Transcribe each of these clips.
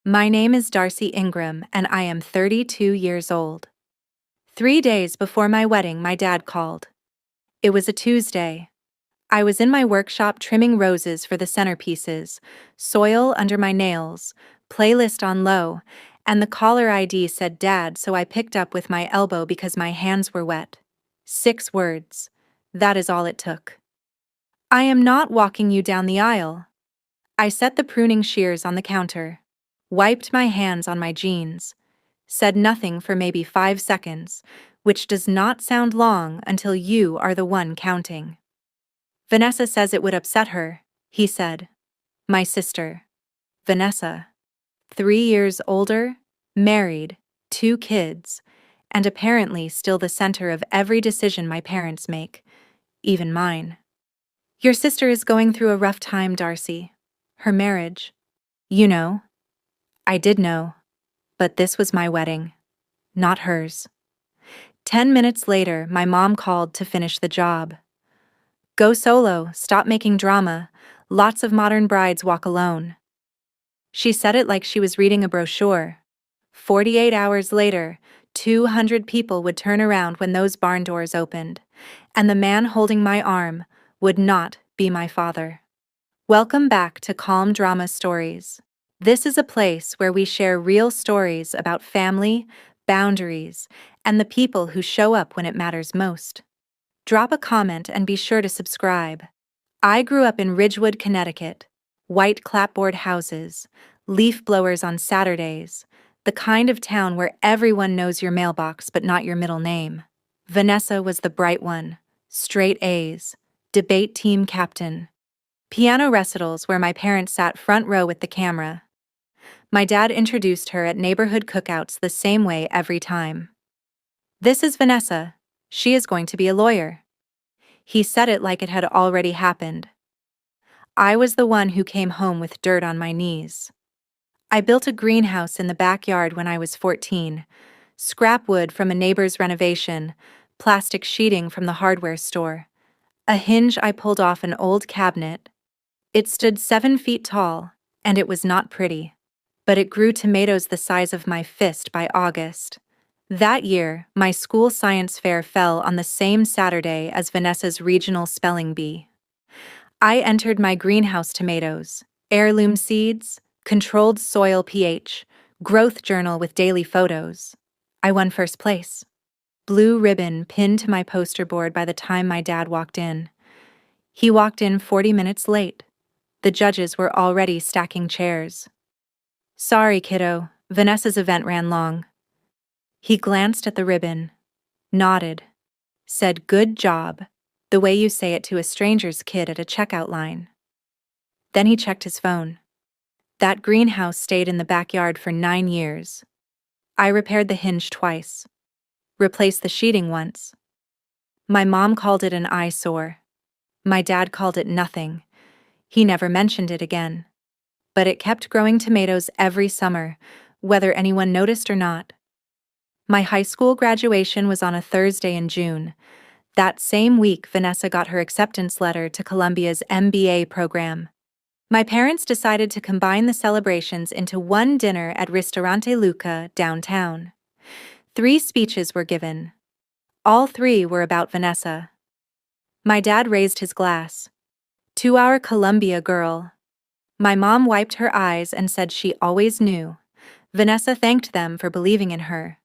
My name is Darcy Ingram, and I am 32 years old. 3 days before my wedding, my dad called. It was a Tuesday. I was in my workshop trimming roses for the centerpieces, soil under my nails, playlist on low, and the caller ID said Dad, so I picked up with my elbow because my hands were wet. 6 words. That is all it took. I am not walking you down the aisle. I set the pruning shears on the counter, wiped my hands on my jeans, said nothing for maybe 5 seconds, which does not sound long until you are the one counting. Vanessa says it would upset her, he said. My sister, Vanessa, 3 years older, married, 2 kids, and apparently still the center of every decision my parents make, even mine. Your sister is going through a rough time, Darcy. Her marriage. You know. I did know, but this was my wedding, not hers. 10 minutes later, my mom called to finish the job. Go solo, stop making drama, lots of modern brides walk alone. She said it like she was reading a brochure. 48 hours later, 200 people would turn around when those barn doors opened, and the man holding my arm would not be my father. Welcome back to Calm Drama Stories. This is a place where we share real stories about family, boundaries, and the people who show up when it matters most. Drop a comment and be sure to subscribe. I grew up in Ridgewood, Connecticut. White clapboard houses, leaf blowers on Saturdays, the kind of town where everyone knows your mailbox but not your middle name. Vanessa was the bright one, straight A's, debate team captain. Piano recitals where my parents sat front row with the camera. My dad introduced her at neighborhood cookouts the same way every time. This is Vanessa. She is going to be a lawyer. He said it like it had already happened. I was the one who came home with dirt on my knees. I built a greenhouse in the backyard when I was 14, scrap wood from a neighbor's renovation, plastic sheeting from the hardware store, a hinge I pulled off an old cabinet. It stood 7 feet tall, and it was not pretty, but it grew tomatoes the size of my fist by August. That year, my school science fair fell on the same Saturday as Vanessa's regional spelling bee. I entered my greenhouse tomatoes, heirloom seeds, controlled soil pH, growth journal with daily photos. I won first place. Blue ribbon pinned to my poster board by the time my dad walked in. He walked in 40 minutes late. The judges were already stacking chairs. Sorry, kiddo, Vanessa's event ran long. He glanced at the ribbon, nodded, said good job, the way you say it to a stranger's kid at a checkout line. Then he checked his phone. That greenhouse stayed in the backyard for 9 years. I repaired the hinge twice, replaced the sheeting once. My mom called it an eyesore. My dad called it nothing. He never mentioned it again. But it kept growing tomatoes every summer, whether anyone noticed or not. My high school graduation was on a Thursday in June. That same week, Vanessa got her acceptance letter to Columbia's MBA program. My parents decided to combine the celebrations into one dinner at Ristorante Luca downtown. 3 speeches were given. All 3 were about Vanessa. My dad raised his glass. To our Columbia girl. My mom wiped her eyes and said she always knew. Vanessa thanked them for believing in her.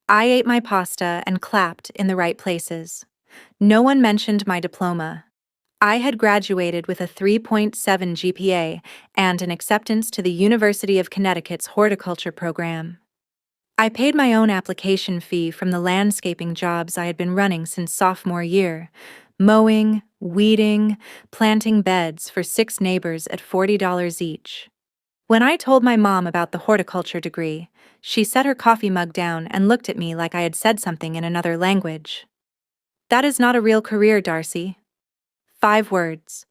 I ate my pasta and clapped in the right places. No one mentioned my diploma. I had graduated with a 3.7 GPA and an acceptance to the University of Connecticut's horticulture program. I paid my own application fee from the landscaping jobs I had been running since sophomore year, mowing, weeding, planting beds for 6 neighbors at $40 each. When I told my mom about the horticulture degree, she set her coffee mug down and looked at me like I had said something in another language. That is not a real career, Darcy. 5 words.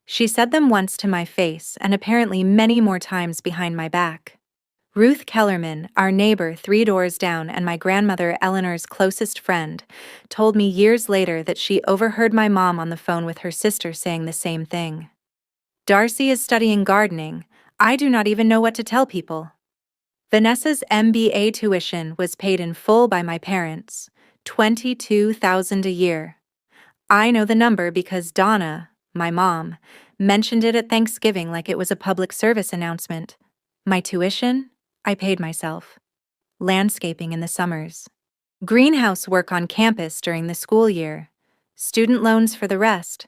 She said them once to my face and apparently many more times behind my back. Ruth Kellerman, our neighbor 3 doors down and my grandmother Eleanor's closest friend, told me years later that she overheard my mom on the phone with her sister saying the same thing. Darcy is studying gardening. I do not even know what to tell people. Vanessa's MBA tuition was paid in full by my parents, $22,000 a year. I know the number because Donna, my mom, mentioned it at Thanksgiving like it was a public service announcement. My tuition? I paid myself. Landscaping in the summers. Greenhouse work on campus during the school year. Student loans for the rest.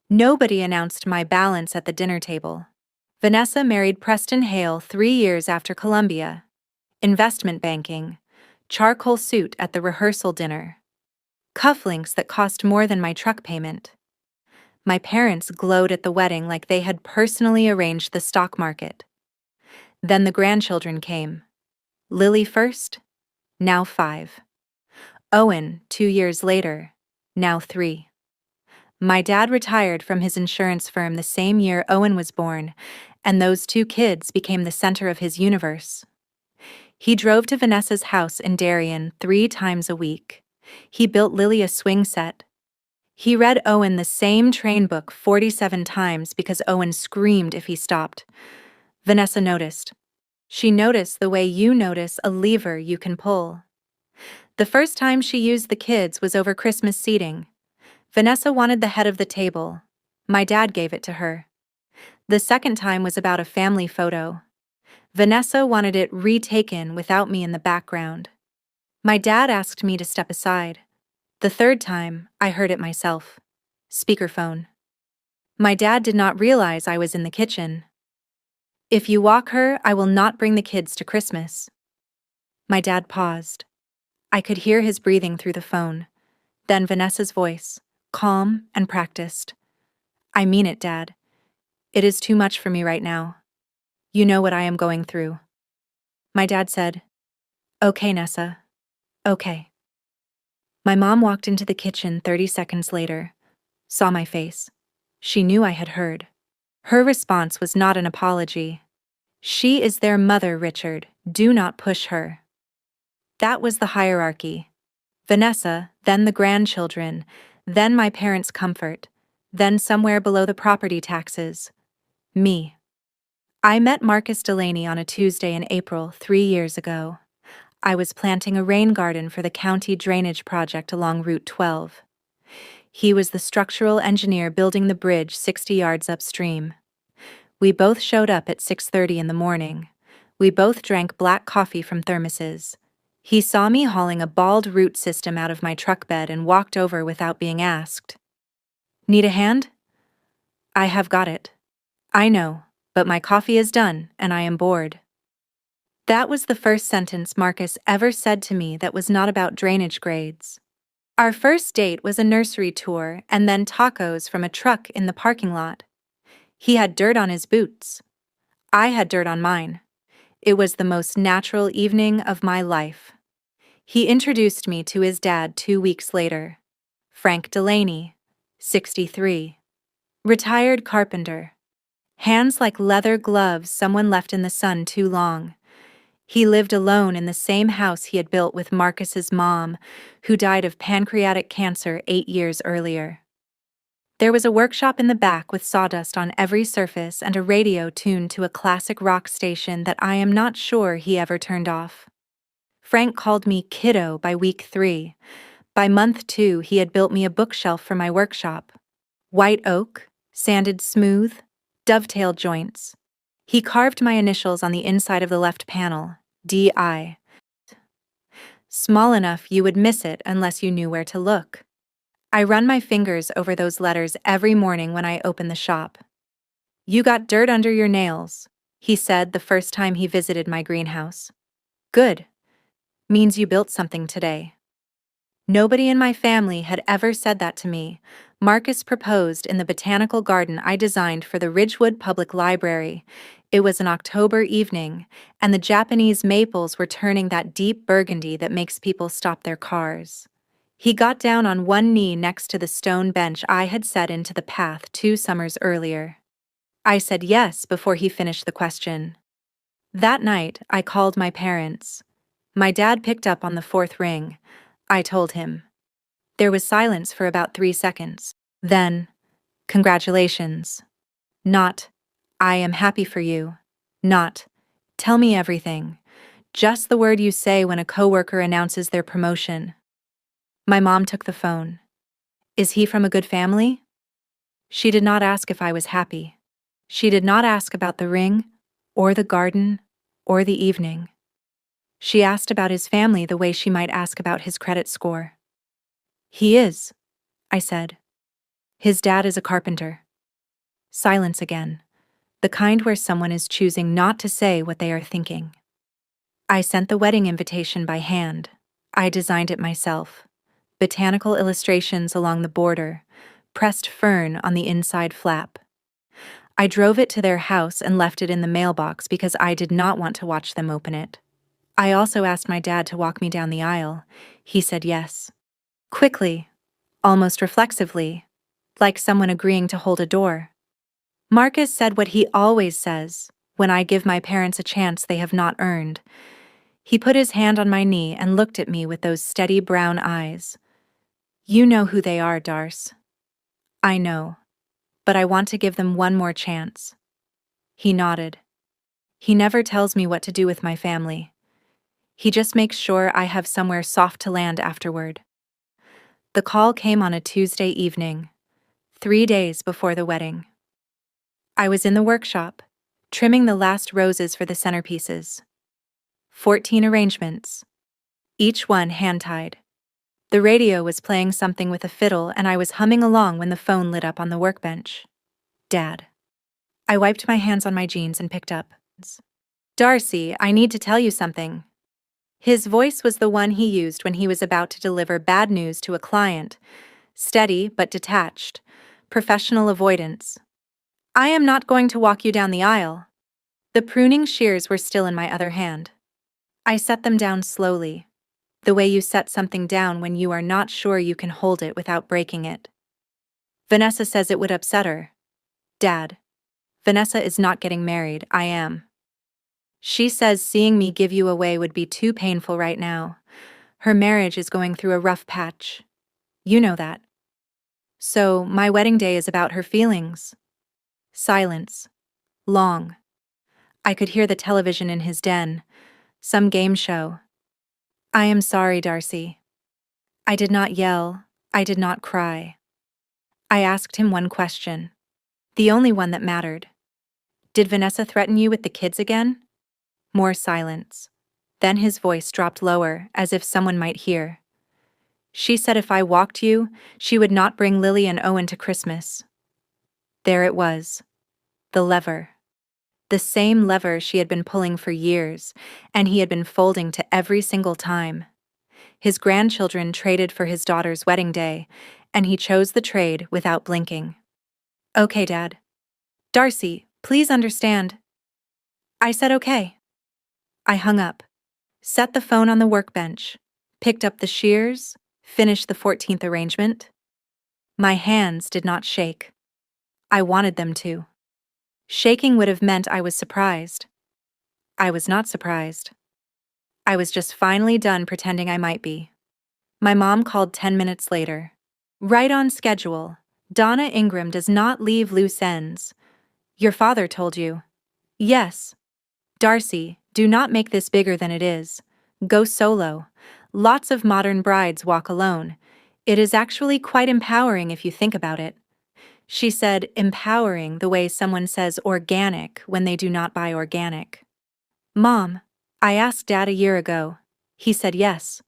Nobody announced my balance at the dinner table. Vanessa married Preston Hale 3 years after Columbia. Investment banking. Charcoal suit at the rehearsal dinner. Cufflinks that cost more than my truck payment. My parents glowed at the wedding like they had personally arranged the stock market. Then the grandchildren came. Lily first, now 5. Owen, 2 years later, now 3. My dad retired from his insurance firm the same year Owen was born, and those 2 kids became the center of his universe. He drove to Vanessa's house in Darien 3 times a week. He built Lily a swing set. He read Owen the same train book 47 times because Owen screamed if he stopped. Vanessa noticed. She noticed the way you notice a lever you can pull. The first time she used the kids was over Christmas seating. Vanessa wanted the head of the table. My dad gave it to her. The second time was about a family photo. Vanessa wanted it retaken without me in the background. My dad asked me to step aside. The third time, I heard it myself. Speakerphone. My dad did not realize I was in the kitchen. If you walk her, I will not bring the kids to Christmas. My dad paused. I could hear his breathing through the phone. Then Vanessa's voice, calm and practiced. I mean it, Dad. It is too much for me right now. You know what I am going through. My dad said, Okay, Nessa. Okay. My mom walked into the kitchen 30 seconds later, saw my face. She knew I had heard. Her response was not an apology. She is their mother, Richard. Do not push her. That was the hierarchy. Vanessa, then the grandchildren, then my parents' comfort, then somewhere below the property taxes. Me. I met Marcus Delaney on a Tuesday in April 3 years ago. I was planting a rain garden for the county drainage project along Route 12. He was the structural engineer building the bridge 60 yards upstream. We both showed up at 6:30 in the morning. We both drank black coffee from thermoses. He saw me hauling a bald root system out of my truck bed and walked over without being asked. Need a hand? I have got it. I know, but my coffee is done and I am bored. That was the first sentence Marcus ever said to me that was not about drainage grades. Our first date was a nursery tour and then tacos from a truck in the parking lot. He had dirt on his boots. I had dirt on mine. It was the most natural evening of my life. He introduced me to his dad 2 weeks later. Frank Delaney, 63. Retired carpenter. Hands like leather gloves someone left in the sun too long. He lived alone in the same house he had built with Marcus's mom, who died of pancreatic cancer 8 years earlier. There was a workshop in the back with sawdust on every surface and a radio tuned to a classic rock station that I am not sure he ever turned off. Frank called me kiddo by week 3. By month 2, he had built me a bookshelf for my workshop. White oak, sanded smooth, dovetailed joints. He carved my initials on the inside of the left panel, D.I. Small enough you would miss it unless you knew where to look. I run my fingers over those letters every morning when I open the shop. You got dirt under your nails, he said the first time he visited my greenhouse. Good. Means you built something today. Nobody in my family had ever said that to me. Marcus proposed in the botanical garden I designed for the Ridgewood Public Library. It was an October evening, and the Japanese maples were turning that deep burgundy that makes people stop their cars. He got down on one knee next to the stone bench I had set into the path 2 summers earlier. I said yes before he finished the question. That night, I called my parents. My dad picked up on the 4th ring. I told him. There was silence for about 3 seconds. Then, congratulations. Not, I am happy for you. Not, tell me everything. Just the word you say when a coworker announces their promotion. My mom took the phone. Is he from a good family? She did not ask if I was happy. She did not ask about the ring, or the garden, or the evening. She asked about his family the way she might ask about his credit score. He is, I said. His dad is a carpenter. Silence again, the kind where someone is choosing not to say what they are thinking. I sent the wedding invitation by hand. I designed it myself. Botanical illustrations along the border, pressed fern on the inside flap. I drove it to their house and left it in the mailbox because I did not want to watch them open it. I also asked my dad to walk me down the aisle. He said yes. Quickly, almost reflexively, like someone agreeing to hold a door. Marcus said what he always says when I give my parents a chance they have not earned. He put his hand on my knee and looked at me with those steady brown eyes. You know who they are, Darce. I know, but I want to give them one more chance. He nodded. He never tells me what to do with my family. He just makes sure I have somewhere soft to land afterward. The call came on a Tuesday evening, 3 days before the wedding. I was in the workshop, trimming the last roses for the centerpieces. 14 arrangements, each one hand-tied. The radio was playing something with a fiddle and I was humming along when the phone lit up on the workbench. Dad. I wiped my hands on my jeans and picked up. Darcy, I need to tell you something. His voice was the one he used when he was about to deliver bad news to a client. Steady but detached. Professional avoidance. I am not going to walk you down the aisle. The pruning shears were still in my other hand. I set them down slowly, the way you set something down when you are not sure you can hold it without breaking it. Vanessa says it would upset her. Dad. Vanessa is not getting married, I am. She says seeing me give you away would be too painful right now. Her marriage is going through a rough patch. You know that. So, my wedding day is about her feelings. Silence. Long. I could hear the television in his den. Some game show. I am sorry, Darcy. I did not yell. I did not cry. I asked him one question. The only one that mattered. Did Vanessa threaten you with the kids again? More silence. Then his voice dropped lower, as if someone might hear. She said if I walked you, she would not bring Lily and Owen to Christmas. There it was. The lever. The same lever she had been pulling for years, and he had been folding to every single time. His grandchildren traded for his daughter's wedding day, and he chose the trade without blinking. Okay, Dad. Darcy, please understand. I said okay. I hung up, set the phone on the workbench, picked up the shears, finished the 14th arrangement. My hands did not shake. I wanted them to. Shaking would have meant I was surprised. I was not surprised. I was just finally done pretending I might be. My mom called 10 minutes later. Right on schedule. Donna Ingram does not leave loose ends. Your father told you. Yes. Darcy, do not make this bigger than it is. Go solo. Lots of modern brides walk alone. It is actually quite empowering if you think about it. She said empowering the way someone says organic when they do not buy organic. Mom, I asked Dad a year ago. He said yes.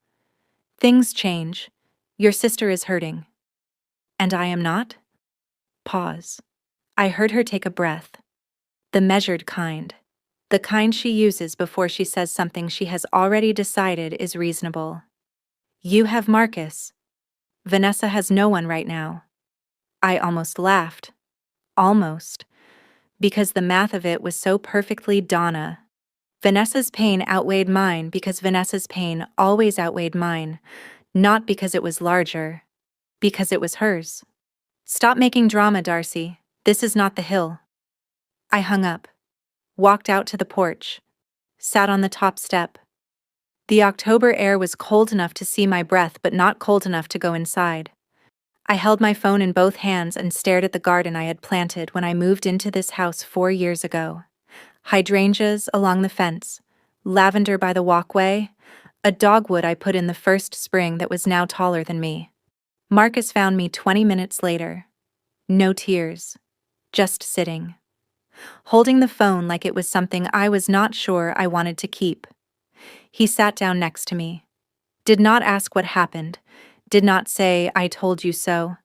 Things change. Your sister is hurting. And I am not? Pause. I heard her take a breath. The measured kind. The kind she uses before she says something she has already decided is reasonable. You have Marcus. Vanessa has no one right now. I almost laughed. Almost. Because the math of it was so perfectly Donna. Vanessa's pain outweighed mine because Vanessa's pain always outweighed mine, not because it was larger, because it was hers. Stop making drama, Darcy. This is not the hill. I hung up. Walked out to the porch, sat on the top step. The October air was cold enough to see my breath but not cold enough to go inside. I held my phone in both hands and stared at the garden I had planted when I moved into this house 4 years ago. Hydrangeas along the fence, lavender by the walkway, a dogwood I put in the first spring that was now taller than me. Marcus found me 20 minutes later. No tears, just sitting, holding the phone like it was something I was not sure I wanted to keep. He sat down next to me, did not ask what happened, did not say, "I told you so,"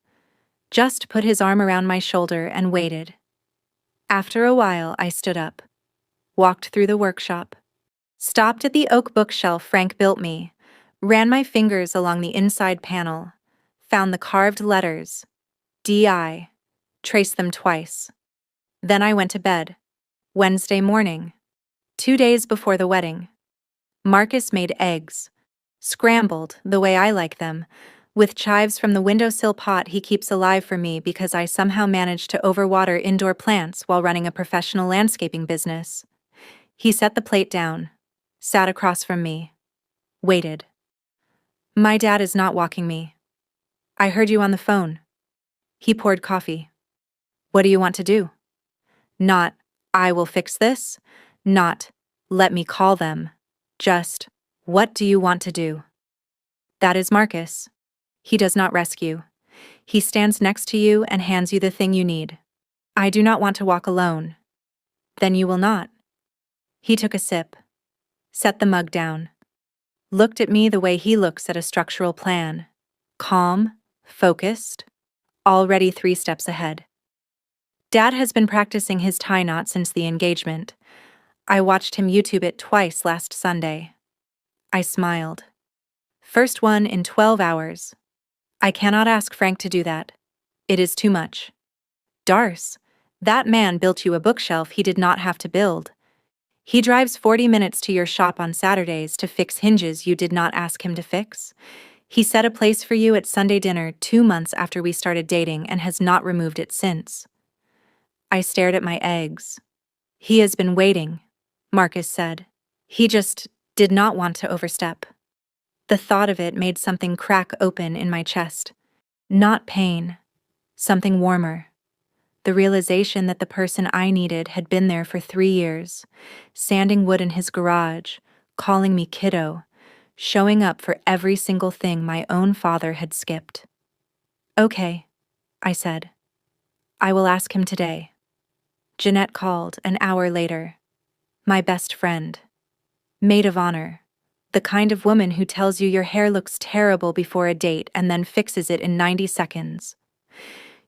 just put his arm around my shoulder and waited. After a while, I stood up, walked through the workshop, stopped at the oak bookshelf Frank built me, ran my fingers along the inside panel, found the carved letters, DI, traced them twice. Then I went to bed. Wednesday morning, 2 days before the wedding. Marcus made eggs, scrambled the way I like them, with chives from the windowsill pot he keeps alive for me because I somehow managed to overwater indoor plants while running a professional landscaping business. He set the plate down, sat across from me, waited. "My dad is not walking me. I heard you on the phone." He poured coffee. "What do you want to do?" Not, "I will fix this," not, "Let me call them," just, "What do you want to do?" That is Marcus. He does not rescue. He stands next to you and hands you the thing you need. "I do not want to walk alone." "Then you will not." He took a sip, set the mug down, looked at me the way he looks at a structural plan. Calm, focused, already 3 steps ahead. Dad has been practicing his tie knot since the engagement. I watched him YouTube it twice last Sunday. I smiled. First one in 12 hours. I cannot ask Frank to do that. It is too much. Darce, that man built you a bookshelf he did not have to build. He drives 40 minutes to your shop on Saturdays to fix hinges you did not ask him to fix. He set a place for you at Sunday dinner 2 months after we started dating and has not removed it since. I stared at my eggs. "He has been waiting," Marcus said. He just did not want to overstep. The thought of it made something crack open in my chest. Not pain, something warmer. The realization that the person I needed had been there for 3 years, sanding wood in his garage, calling me kiddo, showing up for every single thing my own father had skipped. "Okay," I said. "I will ask him today." Jeanette called an hour later. My best friend. Maid of honor. The kind of woman who tells you your hair looks terrible before a date and then fixes it in 90 seconds.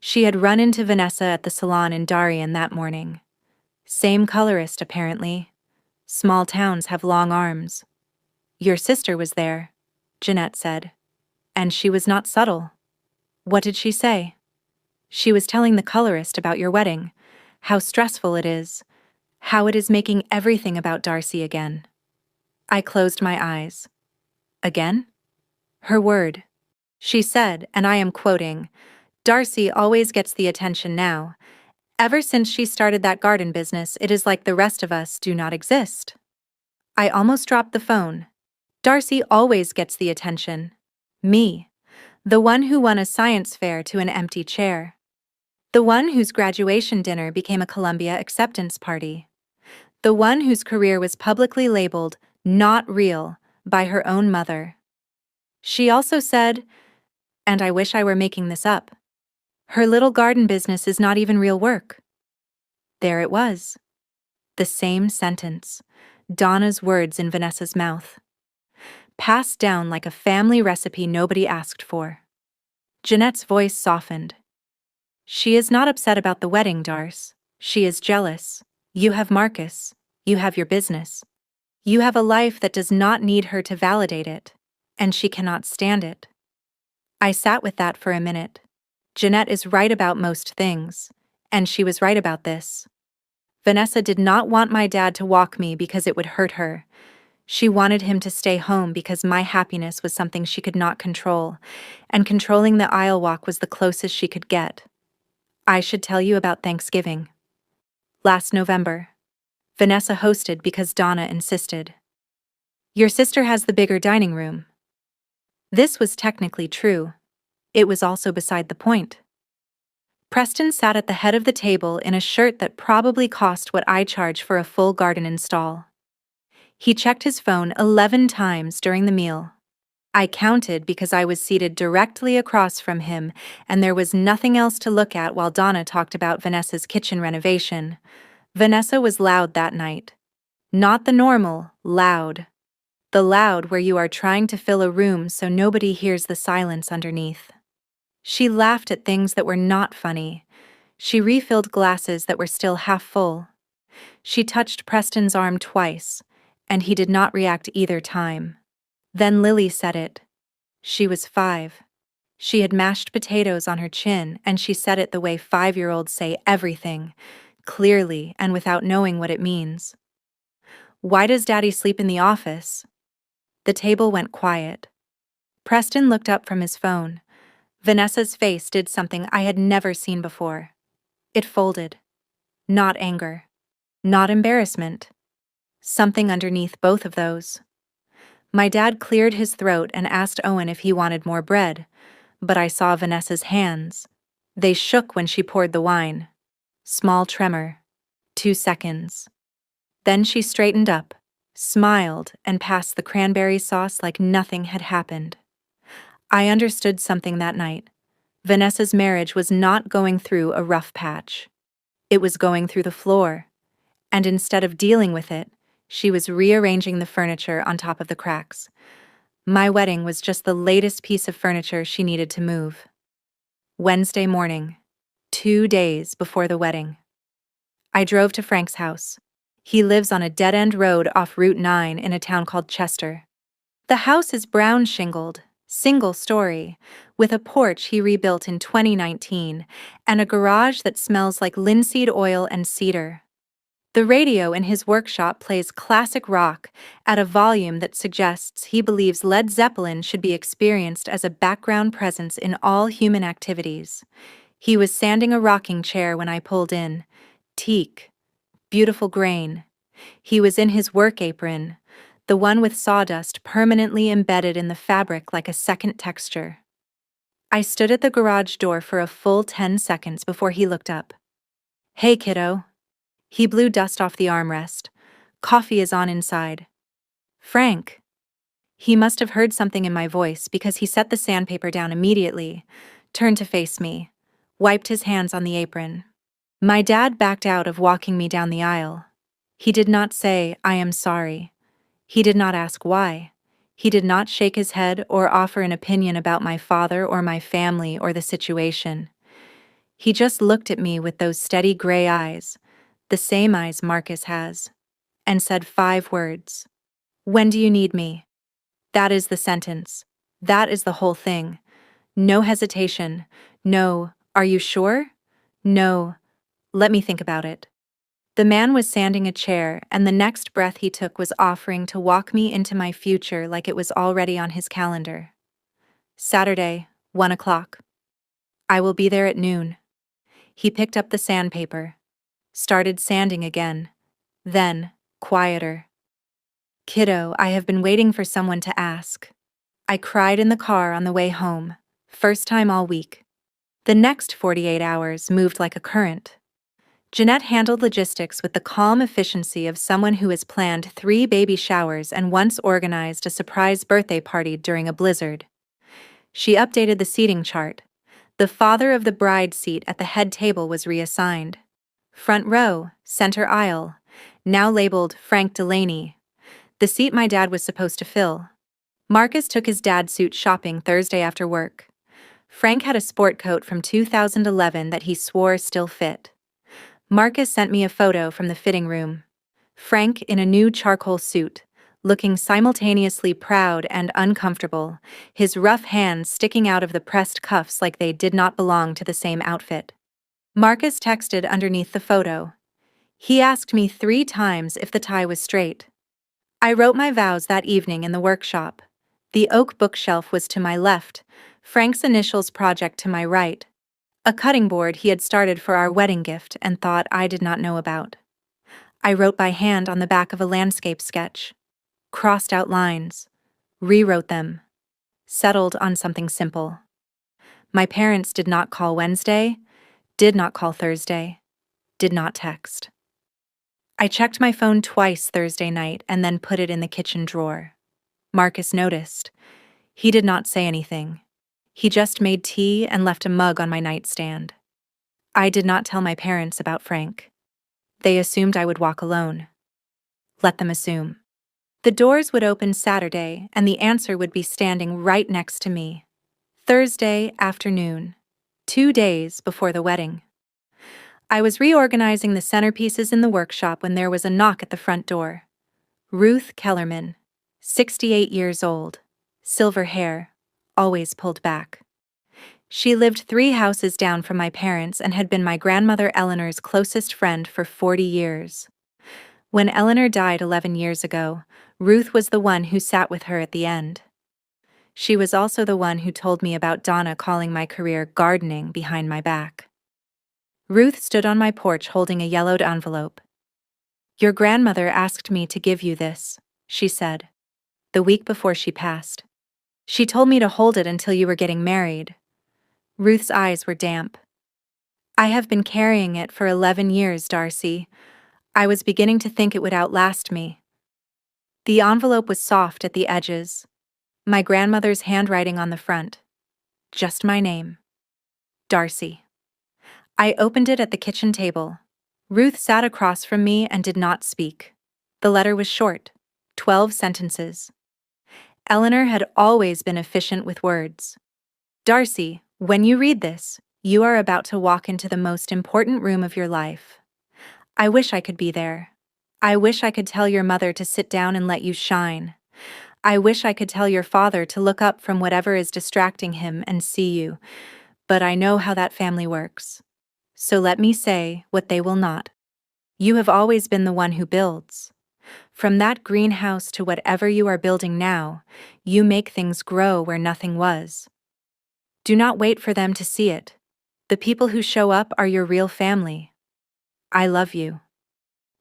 She had run into Vanessa at the salon in Darien that morning. Same colorist, apparently. Small towns have long arms. "Your sister was there," Jeanette said. "And she was not subtle." "What did she say?" "She was telling the colorist about your wedding, how stressful it is, how it is making everything about Darcy again." I closed my eyes. Again? Her word. She said, and I am quoting, "Darcy always gets the attention now. Ever since she started that garden business, it is like the rest of us do not exist." I almost dropped the phone. Darcy always gets the attention. Me. The one who won a science fair to an empty chair. The one whose graduation dinner became a Columbia acceptance party. The one whose career was publicly labeled "not real" by her own mother. She also said, and I wish I were making this up, her little garden business is not even real work. There it was. The same sentence. Donna's words in Vanessa's mouth. Passed down like a family recipe nobody asked for. Jeanette's voice softened. "She is not upset about the wedding, Darce. She is jealous. You have Marcus. You have your business. You have a life that does not need her to validate it, and she cannot stand it." I sat with that for a minute. Jeanette is right about most things, and she was right about this. Vanessa did not want my dad to walk me because it would hurt her. She wanted him to stay home because my happiness was something she could not control, and controlling the aisle walk was the closest she could get. I should tell you about Thanksgiving. Last November. Vanessa hosted because Donna insisted. "Your sister has the bigger dining room." This was technically true. It was also beside the point. Preston sat at the head of the table in a shirt that probably cost what I charge for a full garden install. He checked his phone 11 times during the meal. I counted because I was seated directly across from him, and there was nothing else to look at while Donna talked about Vanessa's kitchen renovation. Vanessa was loud that night. Not the normal, loud. The loud where you are trying to fill a room so nobody hears the silence underneath. She laughed at things that were not funny. She refilled glasses that were still half full. She touched Preston's arm twice, and he did not react either time. Then Lily said it. She was 5. She had mashed potatoes on her chin, and she said it the way 5-year-olds say everything, clearly and without knowing what it means. Why does Daddy sleep in the office? The table went quiet. Preston looked up from his phone. Vanessa's face did something I had never seen before. It folded. Not anger. Not embarrassment. Something underneath both of those. My dad cleared his throat and asked Owen if he wanted more bread, but I saw Vanessa's hands. They shook when she poured the wine. Small tremor. 2 seconds. Then she straightened up, smiled, and passed the cranberry sauce like nothing had happened. I understood something that night. Vanessa's marriage was not going through a rough patch. It was going through the floor, and instead of dealing with it, she was rearranging the furniture on top of the cracks. My wedding was just the latest piece of furniture she needed to move. Wednesday morning, 2 days before the wedding. I drove to Frank's house. He lives on a dead-end road off Route 9 in a town called Chester. The house is brown shingled, single story, with a porch he rebuilt in 2019 and a garage that smells like linseed oil and cedar. The radio in his workshop plays classic rock at a volume that suggests he believes Led Zeppelin should be experienced as a background presence in all human activities. He was sanding a rocking chair when I pulled in. Teak. Beautiful grain. He was in his work apron, the one with sawdust permanently embedded in the fabric like a second texture. I stood at the garage door for a full 10 seconds before he looked up. "Hey, kiddo." He blew dust off the armrest. "Coffee is on inside." "Frank." He must have heard something in my voice because he set the sandpaper down immediately, turned to face me, wiped his hands on the apron. My dad backed out of walking me down the aisle. He did not say, "I am sorry." He did not ask why. He did not shake his head or offer an opinion about my father or my family or the situation. He just looked at me with those steady gray eyes, the same eyes Marcus has, and said 5 words. "When do you need me?" That is the sentence. That is the whole thing. No hesitation. No, "Are you sure?" No, "Let me think about it." The man was sanding a chair, and the next breath he took was offering to walk me into my future like it was already on his calendar. Saturday, 1 o'clock. I will be there at noon. He picked up the sandpaper, started sanding again, then, quieter. "Kiddo, I have been waiting for someone to ask." I cried in the car on the way home, first time all week. The next 48 hours moved like a current. Jeanette handled logistics with the calm efficiency of someone who has planned 3 baby showers and once organized a surprise birthday party during a blizzard. She updated the seating chart. The father of the bride seat at the head table was reassigned. Front row, center aisle, now labeled Frank Delaney, the seat my dad was supposed to fill. Marcus took his dad's suit shopping Thursday after work. Frank had a sport coat from 2011 that he swore still fit. Marcus sent me a photo from the fitting room. Frank in a new charcoal suit, looking simultaneously proud and uncomfortable, his rough hands sticking out of the pressed cuffs like they did not belong to the same outfit. Marcus texted underneath the photo. He asked me 3 times if the tie was straight. I wrote my vows that evening in the workshop. The oak bookshelf was to my left, Frank's initials project to my right, a cutting board he had started for our wedding gift and thought I did not know about. I wrote by hand on the back of a landscape sketch, crossed out lines, rewrote them, settled on something simple. My parents did not call Wednesday, did not call Thursday, did not text. I checked my phone twice Thursday night and then put it in the kitchen drawer. Marcus noticed. He did not say anything. He just made tea and left a mug on my nightstand. I did not tell my parents about Frank. They assumed I would walk alone. Let them assume. The doors would open Saturday, and the answer would be standing right next to me. Thursday afternoon, 2 days before the wedding. I was reorganizing the centerpieces in the workshop when there was a knock at the front door. Ruth Kellerman, 68 years old, silver hair, always pulled back. She lived 3 houses down from my parents and had been my grandmother Eleanor's closest friend for 40 years. When Eleanor died 11 years ago, Ruth was the one who sat with her at the end. She was also the one who told me about Donna calling my career gardening behind my back. Ruth stood on my porch holding a yellowed envelope. "Your grandmother asked me to give you this," she said, the week before she passed. "She told me to hold it until you were getting married." Ruth's eyes were damp. "I have been carrying it for 11 years, Darcy. I was beginning to think it would outlast me." The envelope was soft at the edges. My grandmother's handwriting on the front. Just my name. Darcy. I opened it at the kitchen table. Ruth sat across from me and did not speak. The letter was short, 12 sentences. Eleanor had always been efficient with words. "Darcy, when you read this, you are about to walk into the most important room of your life. I wish I could be there. I wish I could tell your mother to sit down and let you shine. I wish I could tell your father to look up from whatever is distracting him and see you, but I know how that family works. So let me say what they will not. You have always been the one who builds. From that greenhouse to whatever you are building now, you make things grow where nothing was. Do not wait for them to see it. The people who show up are your real family. I love you.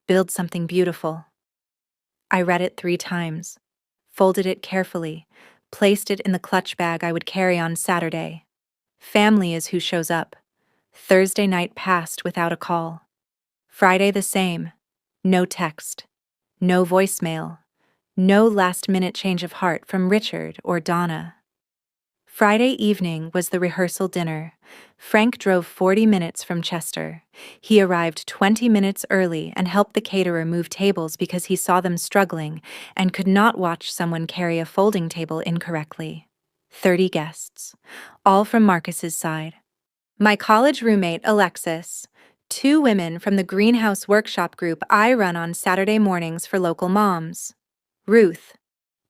Build something beautiful." I read it 3 times, folded it carefully, placed it in the clutch bag I would carry on Saturday. Family is who shows up. Thursday night passed without a call. Friday the same. No text. No voicemail. No last-minute change of heart from Richard or Donna. Friday evening was the rehearsal dinner. Frank drove 40 minutes from Chester. He arrived 20 minutes early and helped the caterer move tables because he saw them struggling and could not watch someone carry a folding table incorrectly. 30 guests, all from Marcus's side. My college roommate, Alexis, 2 women from the greenhouse workshop group I run on Saturday mornings for local moms. Ruth.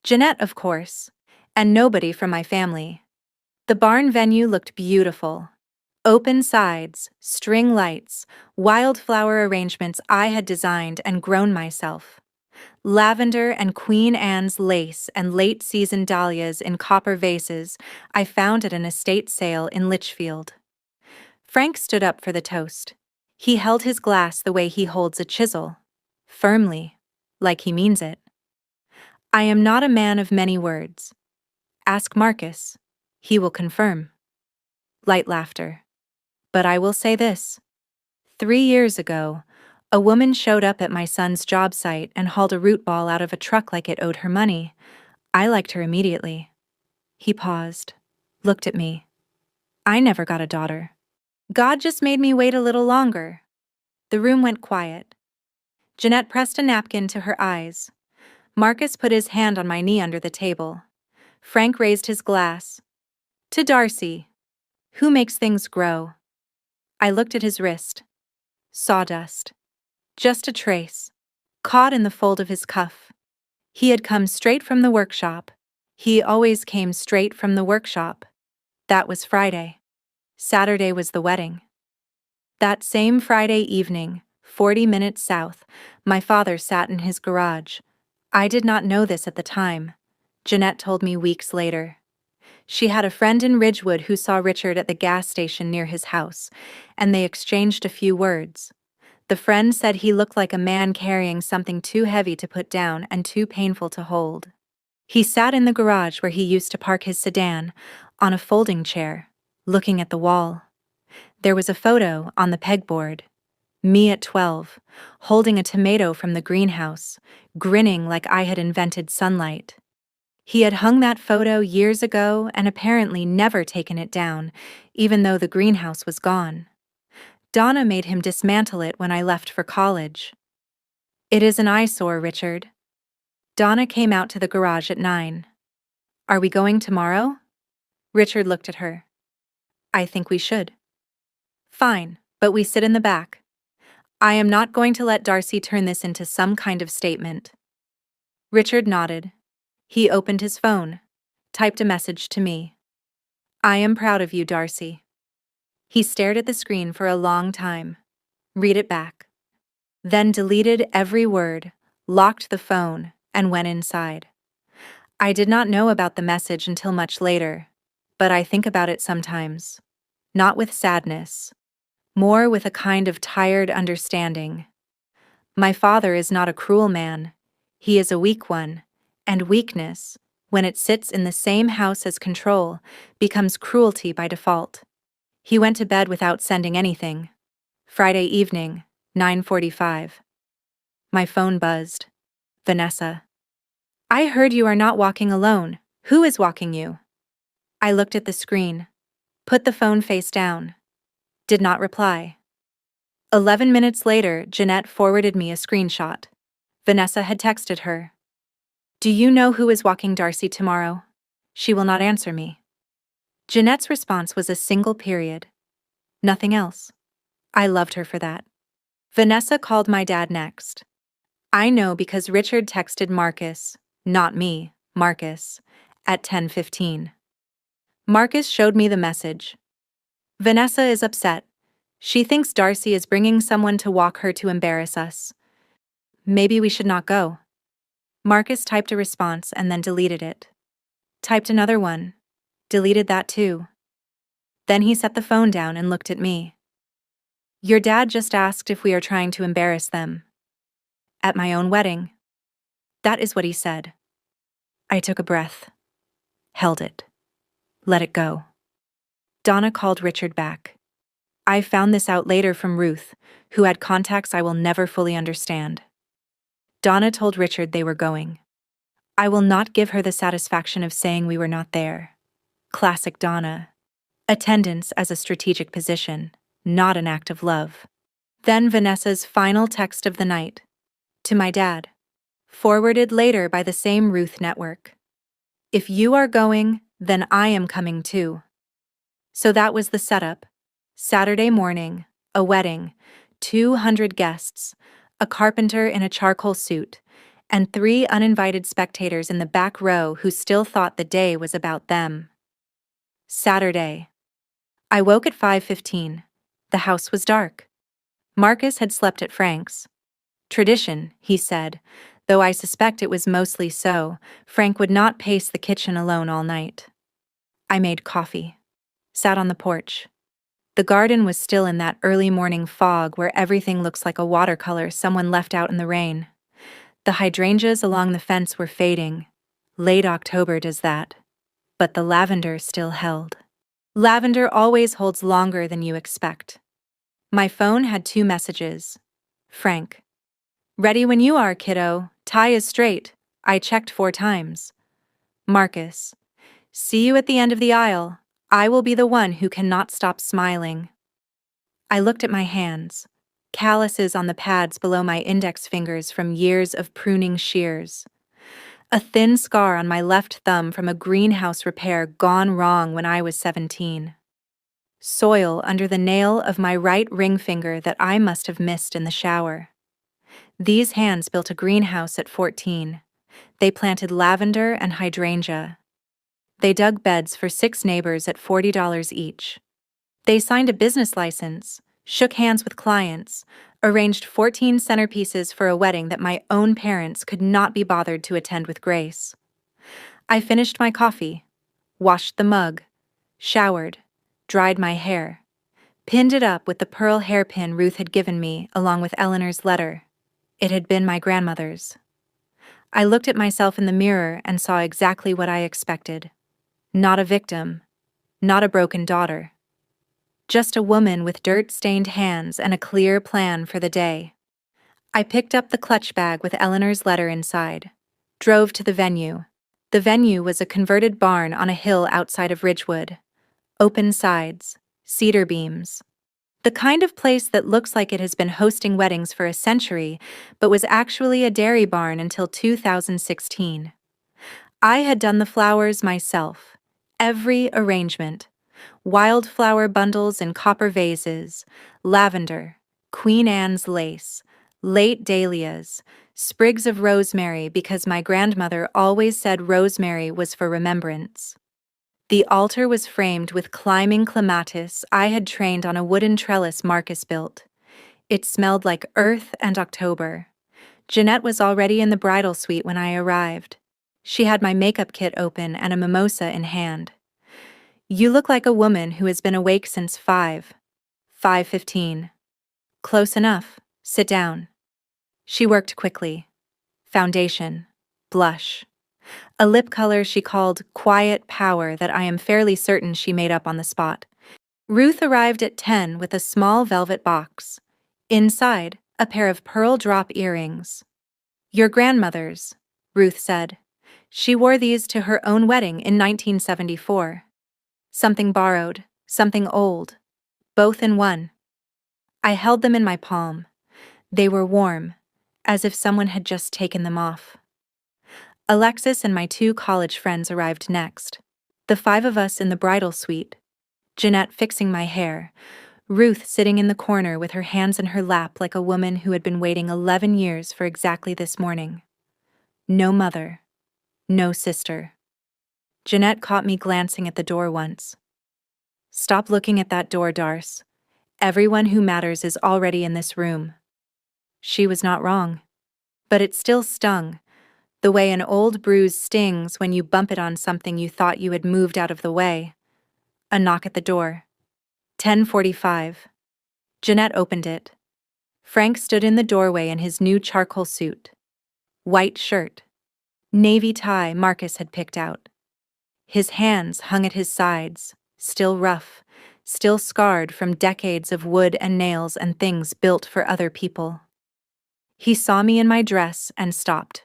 Jeanette, of course, and nobody from my family. The barn venue looked beautiful. Open sides, string lights, wildflower arrangements I had designed and grown myself. Lavender and Queen Anne's lace and late-season dahlias in copper vases I found at an estate sale in Litchfield. Frank stood up for the toast. He held his glass the way he holds a chisel, firmly, like he means it. I am not a man of many words. Ask Marcus. He will confirm. Light laughter. But I will say this. 3 years ago, a woman showed up at my son's job site and hauled a root ball out of a truck like it owed her money. I liked her immediately. He paused, looked at me. I never got a daughter. God just made me wait a little longer. The room went quiet. Jeanette pressed a napkin to her eyes. Marcus put his hand on my knee under the table. Frank raised his glass. To Darcy, who makes things grow. I looked at his wrist. Sawdust. Just a trace, caught in the fold of his cuff. He had come straight from the workshop. He always came straight from the workshop. That was Friday. Saturday was the wedding. That same Friday evening, 40 minutes south, my father sat in his garage. I did not know this at the time. Jeanette told me weeks later. She had a friend in Ridgewood who saw Richard at the gas station near his house, and they exchanged a few words. The friend said he looked like a man carrying something too heavy to put down and too painful to hold. He sat in the garage where he used to park his sedan, on a folding chair, looking at the wall. There was a photo on the pegboard. Me at 12, holding a tomato from the greenhouse, grinning like I had invented sunlight. He had hung that photo years ago and apparently never taken it down, even though the greenhouse was gone. Donna made him dismantle it when I left for college. It is an eyesore, Richard. Donna came out to the garage at 9. Are we going tomorrow? Richard looked at her. I think we should. Fine, but we sit in the back. I am not going to let Darcy turn this into some kind of statement. Richard nodded. He opened his phone, typed a message to me. I am proud of you, Darcy. He stared at the screen for a long time. Read it back. Then deleted every word, locked the phone, and went inside. I did not know about the message until much later, but I think about it sometimes. Not with sadness, more with a kind of tired understanding. My father is not a cruel man. He is a weak one, and weakness, when it sits in the same house as control, becomes cruelty by default. He went to bed without sending anything. Friday evening, 9:45. My phone buzzed. Vanessa. I heard you are not walking alone. Who is walking you? I looked at the screen, put the phone face down. Did not reply. 11 minutes later, Jeanette forwarded me a screenshot. Vanessa had texted her. Do you know who is walking Darcy tomorrow? She will not answer me. Jeanette's response was a single period. Nothing else. I loved her for that. Vanessa called my dad next. I know because Richard texted Marcus, not me, Marcus, at 10:15. Marcus showed me the message. Vanessa is upset. She thinks Darcy is bringing someone to walk her to embarrass us. Maybe we should not go. Marcus typed a response and then deleted it. Typed another one. Deleted that too. Then he set the phone down and looked at me. Your dad just asked if we are trying to embarrass them. At my own wedding. That is what he said. I took a breath. Held it. Let it go. Donna called Richard back. I found this out later from Ruth, who had contacts I will never fully understand. Donna told Richard they were going. I will not give her the satisfaction of saying we were not there. Classic Donna. Attendance as a strategic position, not an act of love. Then Vanessa's final text of the night. To my dad. Forwarded later by the same Ruth network. If you are going, then I am coming too. So that was the setup. Saturday morning, a wedding, 200 guests, a carpenter in a charcoal suit, and 3 uninvited spectators in the back row who still thought the day was about them. Saturday. I woke at 5:15. The house was dark. Marcus had slept at Frank's. Tradition, he said, though I suspect it was mostly so. Frank would not pace the kitchen alone all night. I made coffee. Sat on the porch. The garden was still in that early morning fog where everything looks like a watercolor someone left out in the rain. The hydrangeas along the fence were fading. Late October does that. But the lavender still held. Lavender always holds longer than you expect. My phone had 2 messages. Frank. Ready when you are, kiddo. Tie is straight. I checked 4 times. Marcus. See you at the end of the aisle. I will be the one who cannot stop smiling. I looked at my hands. Calluses on the pads below my index fingers from years of pruning shears. A thin scar on my left thumb from a greenhouse repair gone wrong when I was 17. Soil under the nail of my right ring finger that I must have missed in the shower. These hands built a greenhouse at 14. They planted lavender and hydrangea. They dug beds for 6 neighbors at $40 each. They signed a business license, shook hands with clients, arranged 14 centerpieces for a wedding that my own parents could not be bothered to attend with grace. I finished my coffee, washed the mug, showered, dried my hair, pinned it up with the pearl hairpin Ruth had given me along with Eleanor's letter. It had been my grandmother's. I looked at myself in the mirror and saw exactly what I expected. Not a victim, not a broken daughter. Just a woman with dirt-stained hands and a clear plan for the day. I picked up the clutch bag with Eleanor's letter inside. Drove to the venue. The venue was a converted barn on a hill outside of Ridgewood. Open sides, cedar beams. The kind of place that looks like it has been hosting weddings for a century, but was actually a dairy barn until 2016. I had done the flowers myself. Every arrangement. Wildflower bundles in copper vases, lavender, Queen Anne's lace, late dahlias, sprigs of rosemary because my grandmother always said rosemary was for remembrance. The altar was framed with climbing clematis I had trained on a wooden trellis Marcus built. It smelled like earth and October. Jeanette was already in the bridal suite when I arrived. She had my makeup kit open and a mimosa in hand. "You look like a woman who has been awake since 5:15. "Close enough. Sit down." She worked quickly. Foundation. Blush. A lip color she called Quiet Power that I am fairly certain she made up on the spot. Ruth arrived at 10 with a small velvet box. Inside, a pair of pearl drop earrings. "Your grandmother's," Ruth said. "She wore these to her own wedding in 1974. Something borrowed, something old, both in one." I held them in my palm. They were warm, as if someone had just taken them off. Alexis and my 2 college friends arrived next. The 5 of us in the bridal suite. Jeanette fixing my hair. Ruth sitting in the corner with her hands in her lap like a woman who had been waiting 11 years for exactly this morning. No mother. No sister. Jeanette caught me glancing at the door once. "Stop looking at that door, Darcy. Everyone who matters is already in this room." She was not wrong. But it still stung, the way an old bruise stings when you bump it on something you thought you had moved out of the way. A knock at the door. 10:45. Jeanette opened it. Frank stood in the doorway in his new charcoal suit. White shirt. Navy tie Marcus had picked out. His hands hung at his sides, still rough, still scarred from decades of wood and nails and things built for other people. He saw me in my dress and stopped.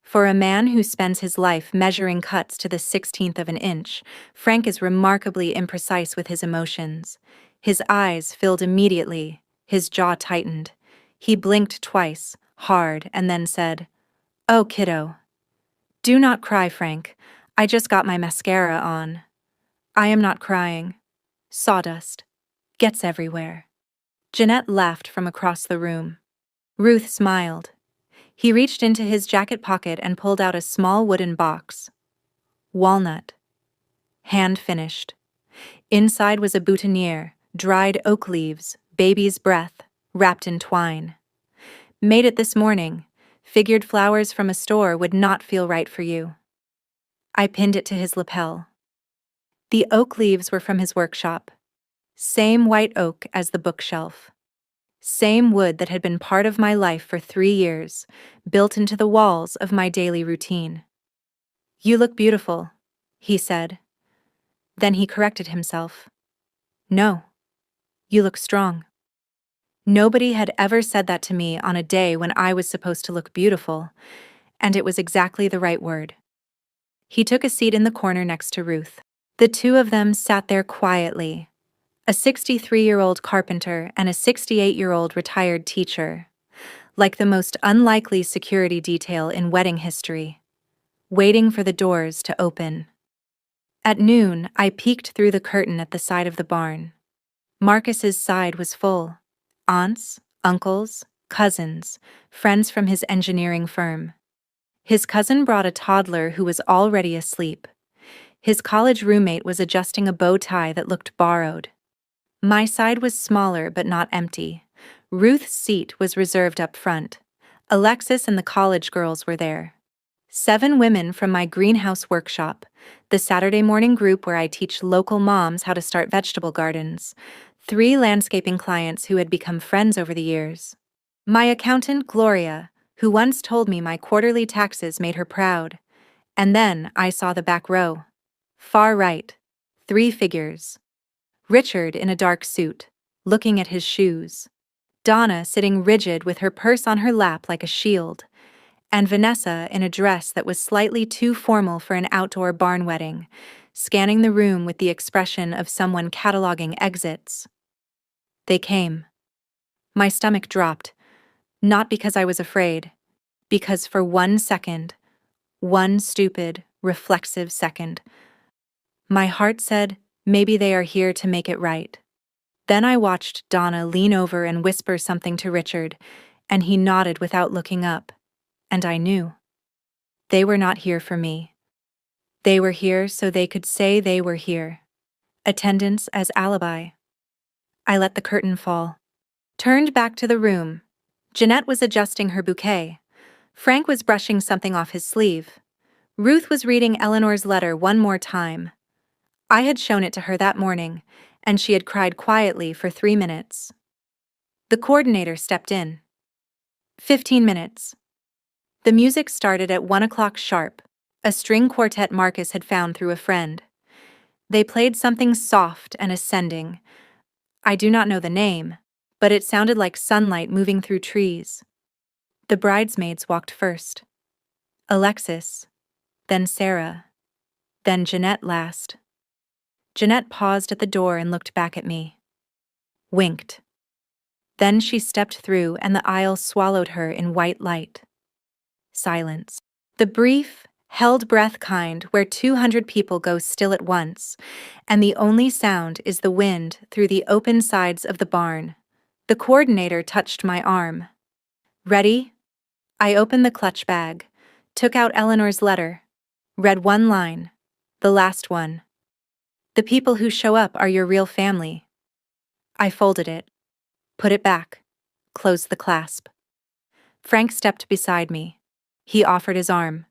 For a man who spends his life measuring cuts to the 16th of an inch, Frank is remarkably imprecise with his emotions. His eyes filled immediately, his jaw tightened. He blinked twice, hard, and then said, "Oh, kiddo." "Do not cry, Frank. I just got my mascara on." "I am not crying." Sawdust. Gets everywhere. Jeanette laughed from across the room. Ruth smiled. He reached into his jacket pocket and pulled out a small wooden box. Walnut. Hand finished. Inside was a boutonniere, dried oak leaves, baby's breath, wrapped in twine. "Made it this morning. Figured flowers from a store would not feel right for you." I pinned it to his lapel. The oak leaves were from his workshop. Same white oak as the bookshelf. Same wood that had been part of my life for 3 years, built into the walls of my daily routine. "You look beautiful," he said. Then he corrected himself. "No, you look strong." Nobody had ever said that to me on a day when I was supposed to look beautiful, and it was exactly the right word. He took a seat in the corner next to Ruth. The 2 of them sat there quietly. A 63-year-old carpenter and a 68-year-old retired teacher, like the most unlikely security detail in wedding history, waiting for the doors to open. At noon, I peeked through the curtain at the side of the barn. Marcus's side was full. Aunts, uncles, cousins, friends from his engineering firm. His cousin brought a toddler who was already asleep. His college roommate was adjusting a bow tie that looked borrowed. My side was smaller but not empty. Ruth's seat was reserved up front. Alexis and the college girls were there. 7 women from my greenhouse workshop, the Saturday morning group where I teach local moms how to start vegetable gardens. 3 landscaping clients who had become friends over the years. My accountant, Gloria, who once told me my quarterly taxes made her proud. And then I saw the back row. Far right. 3 figures. Richard in a dark suit, looking at his shoes. Donna sitting rigid with her purse on her lap like a shield. And Vanessa in a dress that was slightly too formal for an outdoor barn wedding, scanning the room with the expression of someone cataloging exits. They came. My stomach dropped, not because I was afraid, because for 1 second, one stupid, reflexive second, my heart said, maybe they are here to make it right. Then I watched Donna lean over and whisper something to Richard, and he nodded without looking up, and I knew. They were not here for me. They were here so they could say they were here. Attendance as alibi. I let the curtain fall. Turned back to the room. Jeanette was adjusting her bouquet. Frank was brushing something off his sleeve. Ruth was reading Eleanor's letter one more time. I had shown it to her that morning, and she had cried quietly for 3 minutes. The coordinator stepped in. 15 minutes. The music started at 1 o'clock sharp, a string quartet Marcus had found through a friend. They played something soft and ascending. I do not know the name, but it sounded like sunlight moving through trees. The bridesmaids walked first. Alexis, then Sarah, then Jeanette last. Jeanette paused at the door and looked back at me. Winked. Then she stepped through and the aisle swallowed her in white light. Silence. The brief, held breath kind where 200 people go still at once, and the only sound is the wind through the open sides of the barn. The coordinator touched my arm. Ready? I opened the clutch bag, took out Eleanor's letter, read one line, the last one. The people who show up are your real family. I folded it, put it back, closed the clasp. Frank stepped beside me. He offered his arm.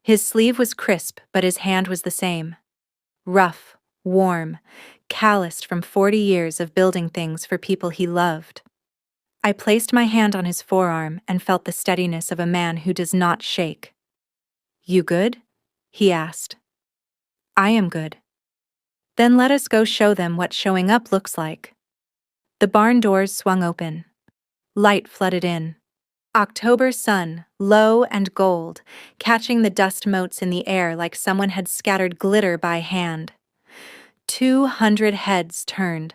His sleeve was crisp, but his hand was the same. Rough, warm, calloused from 40 years of building things for people he loved. I placed my hand on his forearm and felt the steadiness of a man who does not shake. You good? He asked. I am good. Then let us go show them what showing up looks like. The barn doors swung open. Light flooded in. October sun, low and gold, catching the dust motes in the air like someone had scattered glitter by hand. 200 heads turned.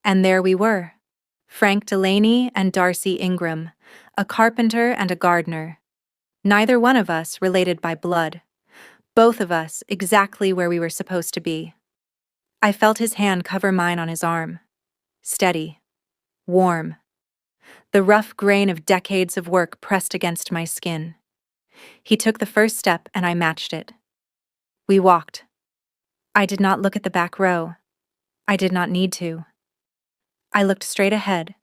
And there we were. Frank Delaney and Darcy Ingram, a carpenter and a gardener. Neither one of us related by blood. Both of us exactly where we were supposed to be. I felt his hand cover mine on his arm. Steady. Warm. The rough grain of decades of work pressed against my skin. He took the first step and I matched it. We walked. I did not look at the back row. I did not need to. I looked straight ahead,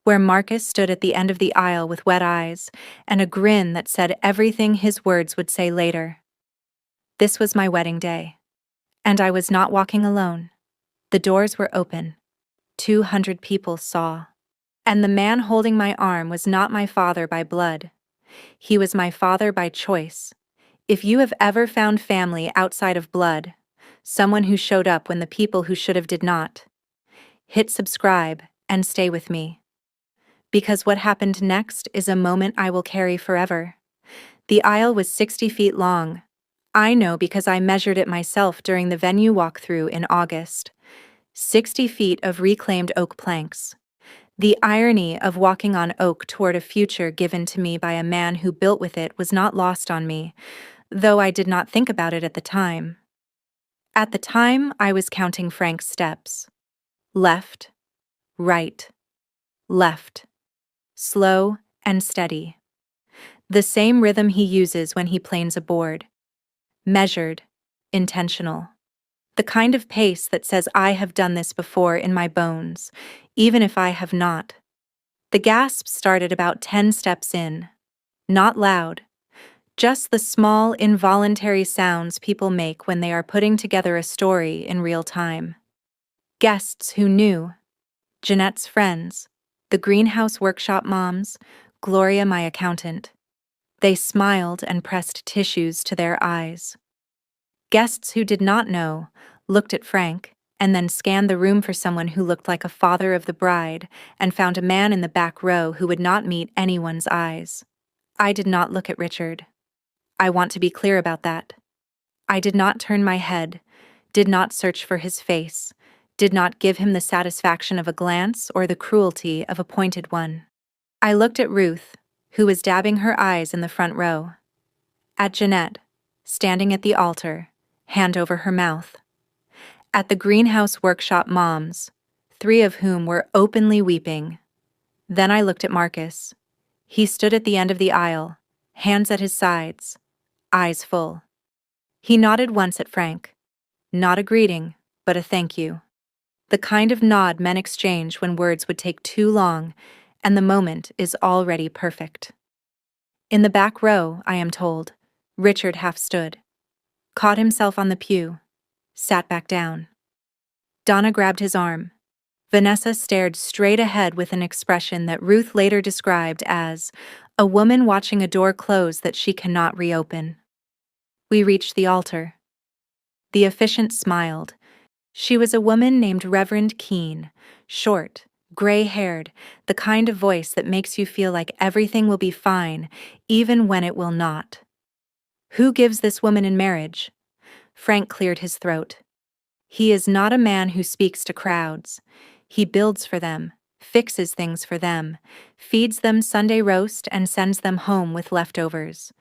where Marcus stood at the end of the aisle with wet eyes and a grin that said everything his words would say later. This was my wedding day. And I was not walking alone. The doors were open. 200 people saw. And the man holding my arm was not my father by blood. He was my father by choice. If you have ever found family outside of blood, someone who showed up when the people who should have did not, hit subscribe and stay with me. Because what happened next is a moment I will carry forever. The aisle was 60 feet long. I know because I measured it myself during the venue walkthrough in August. 60 feet of reclaimed oak planks. The irony of walking on oak toward a future given to me by a man who built with it was not lost on me, though I did not think about it at the time. At the time, I was counting Frank's steps. Left, right, left. Slow and steady. The same rhythm he uses when he planes a board. Measured, intentional. The kind of pace that says I have done this before in my bones, even if I have not. The gasps started about 10 steps in. Not loud. Just the small, involuntary sounds people make when they are putting together a story in real time. Guests who knew. Jeanette's friends. The greenhouse workshop moms. Gloria, my accountant. They smiled and pressed tissues to their eyes. Guests who did not know looked at Frank and then scanned the room for someone who looked like a father of the bride, and found a man in the back row who would not meet anyone's eyes. I did not look at Richard. I want to be clear about that. I did not turn my head, did not search for his face, did not give him the satisfaction of a glance or the cruelty of a pointed one. I looked at Ruth, who was dabbing her eyes in the front row. At Jeanette, standing at the altar, hand over her mouth. At the greenhouse workshop moms, 3 of whom were openly weeping. Then I looked at Marcus. He stood at the end of the aisle, hands at his sides, eyes full. He nodded once at Frank. Not a greeting, but a thank you. The kind of nod men exchange when words would take too long, and the moment is already perfect. In the back row, I am told, Richard half stood, caught himself on the pew, sat back down. Donna grabbed his arm. Vanessa stared straight ahead with an expression that Ruth later described as a woman watching a door close that she cannot reopen. We reached the altar. The officiant smiled. She was a woman named Reverend Keene, short, gray-haired, the kind of voice that makes you feel like everything will be fine, even when it will not. Who gives this woman in marriage? Frank cleared his throat. He is not a man who speaks to crowds. He builds for them, fixes things for them, feeds them Sunday roast and sends them home with leftovers.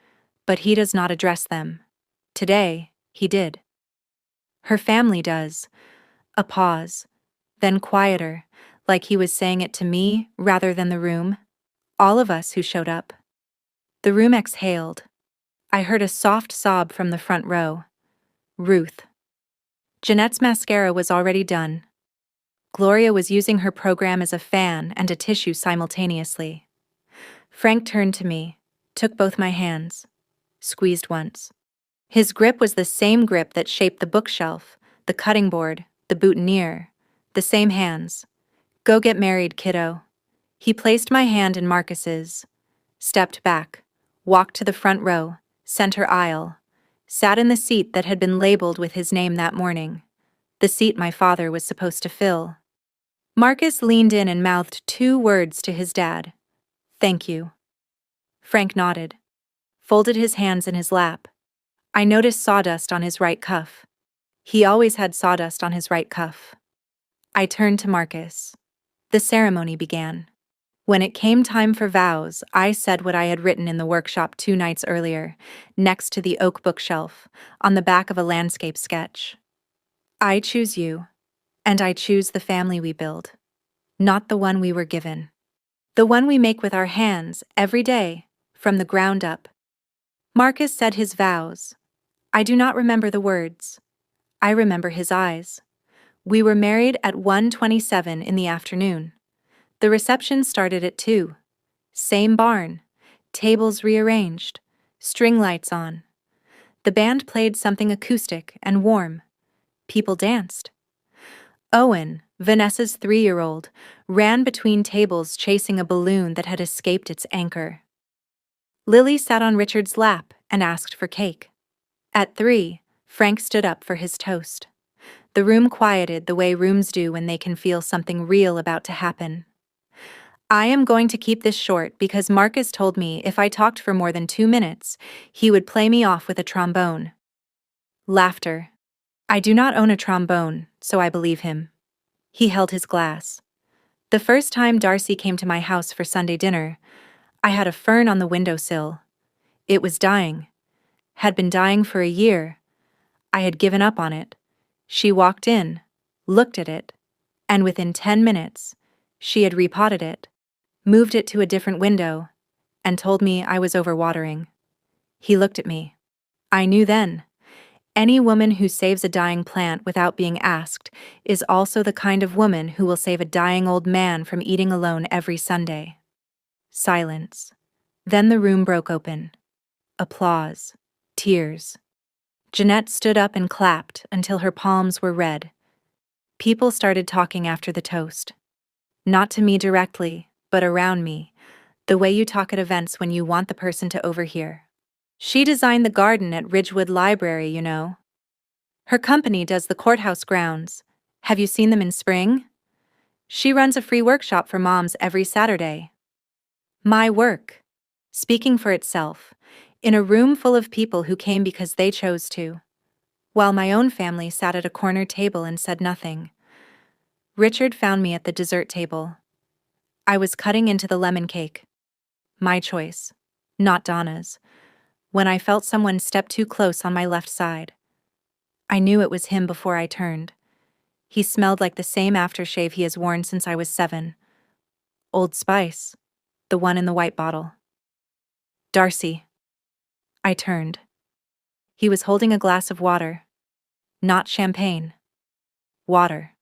But he does not address them. Today, he did. Her family does. A pause. Then quieter, like he was saying it to me rather than the room. All of us who showed up. The room exhaled. I heard a soft sob from the front row. Ruth. Jeanette's mascara was already done. Gloria was using her program as a fan and a tissue simultaneously. Frank turned to me, took both my hands, squeezed once. His grip was the same grip that shaped the bookshelf, the cutting board, the boutonniere, the same hands. Go get married, kiddo. He placed my hand in Marcus's, stepped back, walked to the front row, center aisle, sat in the seat that had been labeled with his name that morning, the seat my father was supposed to fill. Marcus leaned in and mouthed 2 words to his dad. Thank you. Frank nodded, folded his hands in his lap. I noticed sawdust on his right cuff. He always had sawdust on his right cuff. I turned to Marcus. The ceremony began. When it came time for vows, I said what I had written in the workshop 2 nights earlier, next to the oak bookshelf, on the back of a landscape sketch. I choose you, and I choose the family we build, not the one we were given. The one we make with our hands, every day, from the ground up. Marcus said his vows. I do not remember the words. I remember his eyes. We were married at 1:27 in the afternoon. The reception started at 2. Same barn, tables rearranged, string lights on. The band played something acoustic and warm. People danced. Owen, Vanessa's 3-year-old, ran between tables chasing a balloon that had escaped its anchor. Lily sat on Richard's lap and asked for cake. At 3, Frank stood up for his toast. The room quieted the way rooms do when they can feel something real about to happen. I am going to keep this short because Marcus told me if I talked for more than 2 minutes, he would play me off with a trombone. Laughter. I do not own a trombone, so I believe him. He held his glass. The first time Darcy came to my house for Sunday dinner, I had a fern on the windowsill. It was dying. Had been dying for a year. I had given up on it. She walked in, looked at it, and within 10 minutes, she had repotted it, moved it to a different window, and told me I was overwatering. He looked at me. I knew then. Any woman who saves a dying plant without being asked is also the kind of woman who will save a dying old man from eating alone every Sunday. Silence. Then the room broke open. Applause. Tears. Jeanette stood up and clapped until her palms were red. People started talking after the toast. Not to me directly, but around me, the way you talk at events when you want the person to overhear. She designed the garden at Ridgewood Library, you know. Her company does the courthouse grounds, Have you seen them in spring? She runs a free workshop for moms every Saturday. My work. Speaking for itself, in a room full of people who came because they chose to, while my own family sat at a corner table and said nothing. Richard found me at the dessert table. I was cutting into the lemon cake. My choice, not Donna's, when I felt someone step too close on my left side. I knew it was him before I turned. He smelled like the same aftershave he has worn since I was 7. Old Spice, the one in the white bottle. Darcy. I turned. He was holding a glass of water. Not champagne. Water.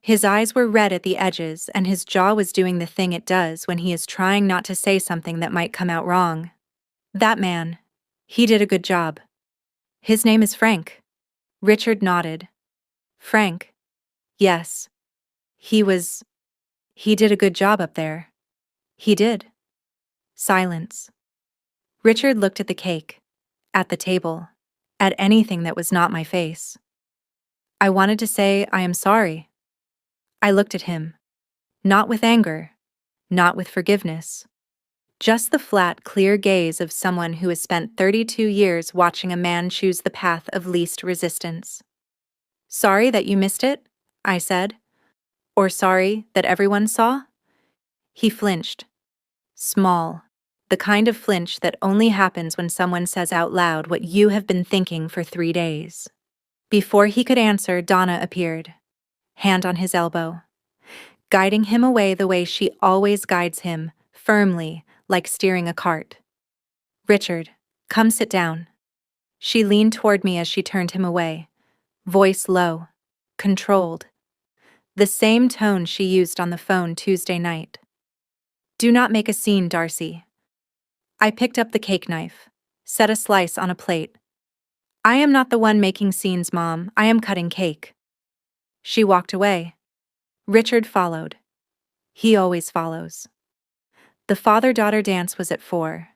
His eyes were red at the edges, and his jaw was doing the thing it does when he is trying not to say something that might come out wrong. That man. He did a good job. His name is Frank. Richard nodded. Frank. Yes. He did a good job up there. He did. Silence. Richard looked at the cake, at the table, at anything that was not my face. I wanted to say I am sorry. I looked at him. Not with anger, not with forgiveness. Just the flat, clear gaze of someone who has spent 32 years watching a man choose the path of least resistance. Sorry that you missed it, I said. Or sorry that everyone saw? He flinched. Small. The kind of flinch that only happens when someone says out loud what you have been thinking for 3 days. Before he could answer, Donna appeared, hand on his elbow, guiding him away the way she always guides him, firmly, like steering a cart. Richard, come sit down. She leaned toward me as she turned him away, voice low, controlled. The same tone she used on the phone Tuesday night. Do not make a scene, Darcy. I picked up the cake knife, set a slice on a plate. I am not the one making scenes, Mom. I am cutting cake. She walked away. Richard followed. He always follows. The father-daughter dance was at 4.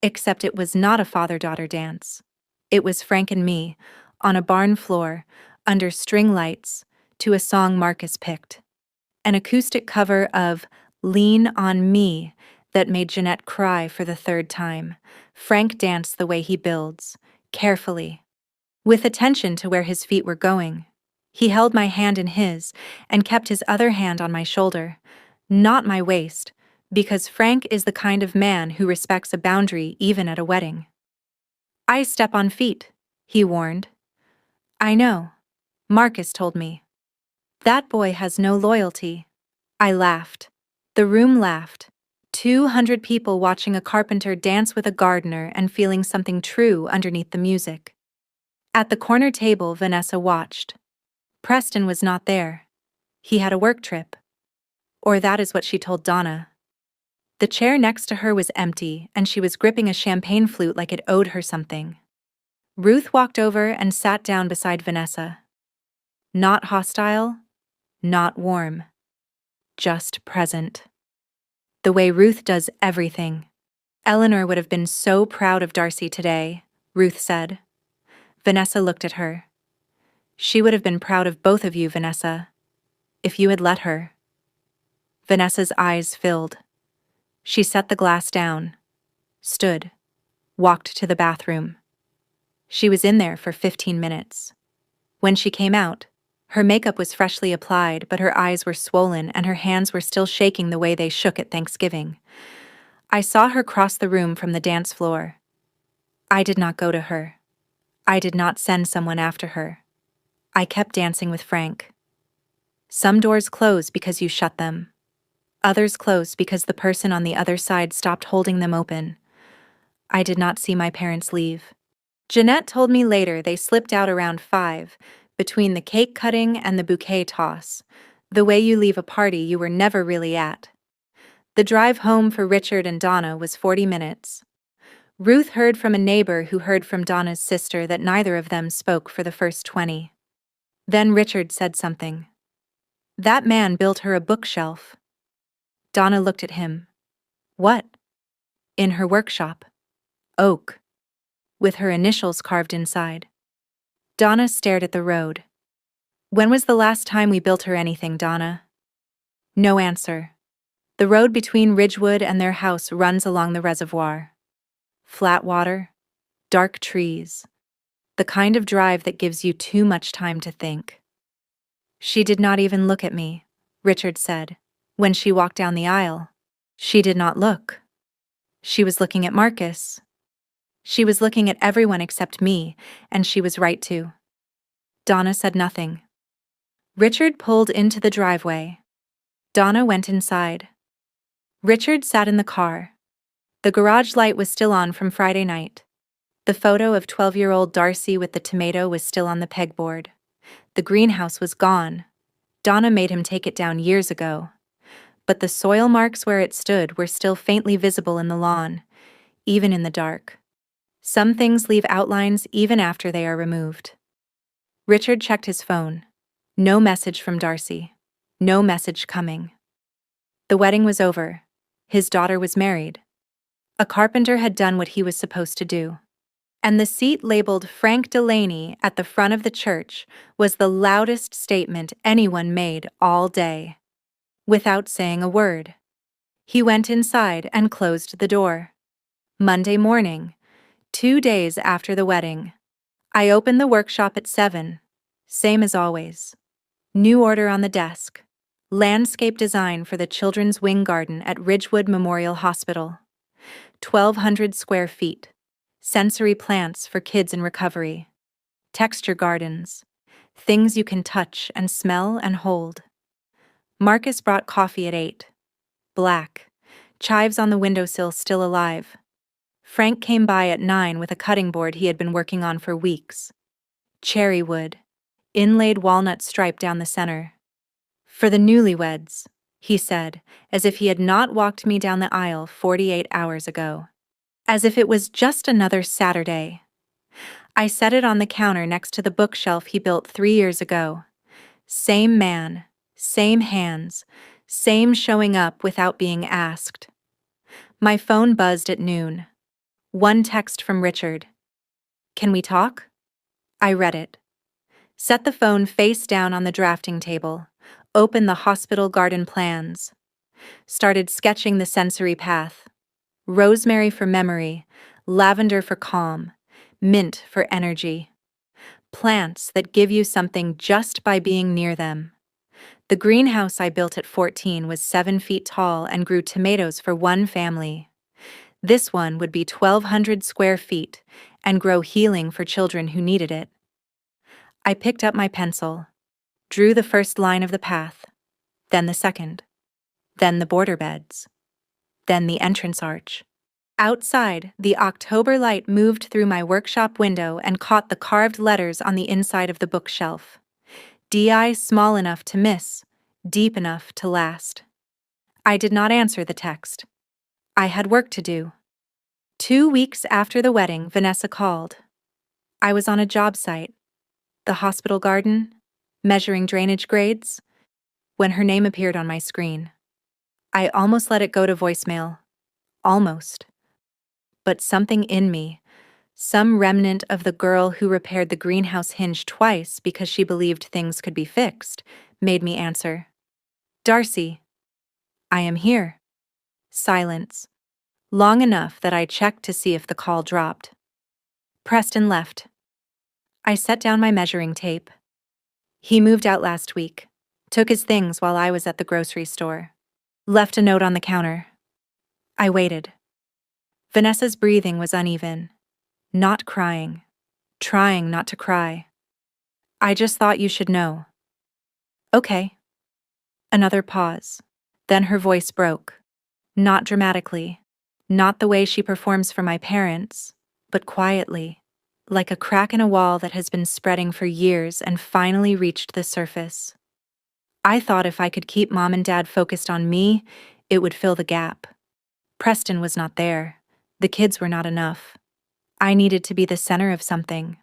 Except it was not a father-daughter dance. It was Frank and me, on a barn floor, under string lights, to a song Marcus picked. An acoustic cover of Lean on Me that made Jeanette cry for the 3rd time. Frank danced the way he builds, carefully, with attention to where his feet were going. He held my hand in his and kept his other hand on my shoulder, not my waist, because Frank is the kind of man who respects a boundary even at a wedding. I step on feet, he warned. I know. Marcus told me. That boy has no loyalty. I laughed. The room laughed. 200 people watching a carpenter dance with a gardener and feeling something true underneath the music. At the corner table, Vanessa watched. Preston was not there. He had a work trip. Or that is what she told Donna. The chair next to her was empty, and she was gripping a champagne flute like it owed her something. Ruth walked over and sat down beside Vanessa. Not hostile, not warm. Just present. The way Ruth does everything. Eleanor would have been so proud of Darcy today, Ruth said. Vanessa looked at her. She would have been proud of both of you, Vanessa, if you had let her. Vanessa's eyes filled. She set the glass down, stood, walked to the bathroom. She was in there for 15 minutes. When she came out, her makeup was freshly applied, but her eyes were swollen and her hands were still shaking the way they shook at Thanksgiving. I saw her cross the room from the dance floor. I did not go to her. I did not send someone after her. I kept dancing with Frank. Some doors close because you shut them. Others close because the person on the other side stopped holding them open. I did not see my parents leave. Jeanette told me later they slipped out around 5, between the cake cutting and the bouquet toss, the way you leave a party you were never really at. The drive home for Richard and Donna was 40 minutes. Ruth heard from a neighbor who heard from Donna's sister that neither of them spoke for the first 20. Then Richard said something. That man built her a bookshelf. Donna looked at him. What? In her workshop. Oak. With her initials carved inside. Donna stared at the road. When was the last time we built her anything, Donna? No answer. The road between Ridgewood and their house runs along the reservoir. Flat water, dark trees, the kind of drive that gives you too much time to think. She did not even look at me, Richard said. When she walked down the aisle, she did not look. She was looking at Marcus. She was looking at everyone except me, and she was right to. Donna said nothing. Richard pulled into the driveway. Donna went inside. Richard sat in the car. The garage light was still on from Friday night. The photo of 12-year-old Darcy with the tomato was still on the pegboard. The greenhouse was gone. Donna made him take it down years ago. But the soil marks where it stood were still faintly visible in the lawn, even in the dark. Some things leave outlines even after they are removed. Richard checked his phone. No message from Darcy. No message coming. The wedding was over. His daughter was married. A carpenter had done what he was supposed to do. And the seat labeled Frank Delaney at the front of the church was the loudest statement anyone made all day. Without saying a word. He went inside and closed the door. Monday morning, 2 days after the wedding. I opened the workshop at 7. Same as always. New order on the desk. Landscape design for the children's wing garden at Ridgewood Memorial Hospital. 1,200 square feet. Sensory plants for kids in recovery. Texture gardens. Things you can touch and smell and hold. Marcus brought coffee at 8. Black. Chives on the windowsill still alive. Frank came by at 9 with a cutting board he had been working on for weeks. Cherry wood. Inlaid walnut stripe down the center. For the newlyweds, he said, as if he had not walked me down the aisle 48 hours ago. As if it was just another Saturday. I set it on the counter next to the bookshelf he built 3 years ago. Same man, same hands, same showing up without being asked. My phone buzzed at noon. One text from Richard. Can we talk? I read it. Set the phone face down on the drafting table. Opened the hospital garden plans. Started sketching the sensory path. Rosemary for memory, lavender for calm, mint for energy. Plants that give you something just by being near them. The greenhouse I built at 14 was 7 feet tall and grew tomatoes for one family. This one would be 1,200 square feet and grow healing for children who needed it. I picked up my pencil, drew the first line of the path, then the second, then the border beds, then the entrance arch. Outside, the October light moved through my workshop window and caught the carved letters on the inside of the bookshelf. DI small enough to miss, deep enough to last. I did not answer the text. I had work to do. 2 weeks after the wedding, Vanessa called. I was on a job site, the hospital garden, measuring drainage grades, when her name appeared on my screen. I almost let it go to voicemail. Almost. But something in me, some remnant of the girl who repaired the greenhouse hinge twice because she believed things could be fixed, made me answer. Darcy. I am here. Silence. Long enough that I checked to see if the call dropped. Preston left. I set down my measuring tape. He moved out last week, took his things while I was at the grocery store, left a note on the counter. I waited. Vanessa's breathing was uneven, not crying, trying not to cry. I just thought you should know. Okay. Another pause. Then her voice broke. Not dramatically, not the way she performs for my parents, but quietly, like a crack in a wall that has been spreading for years and finally reached the surface. I thought if I could keep Mom and Dad focused on me, it would fill the gap. Preston was not there. The kids were not enough. I needed to be the center of something.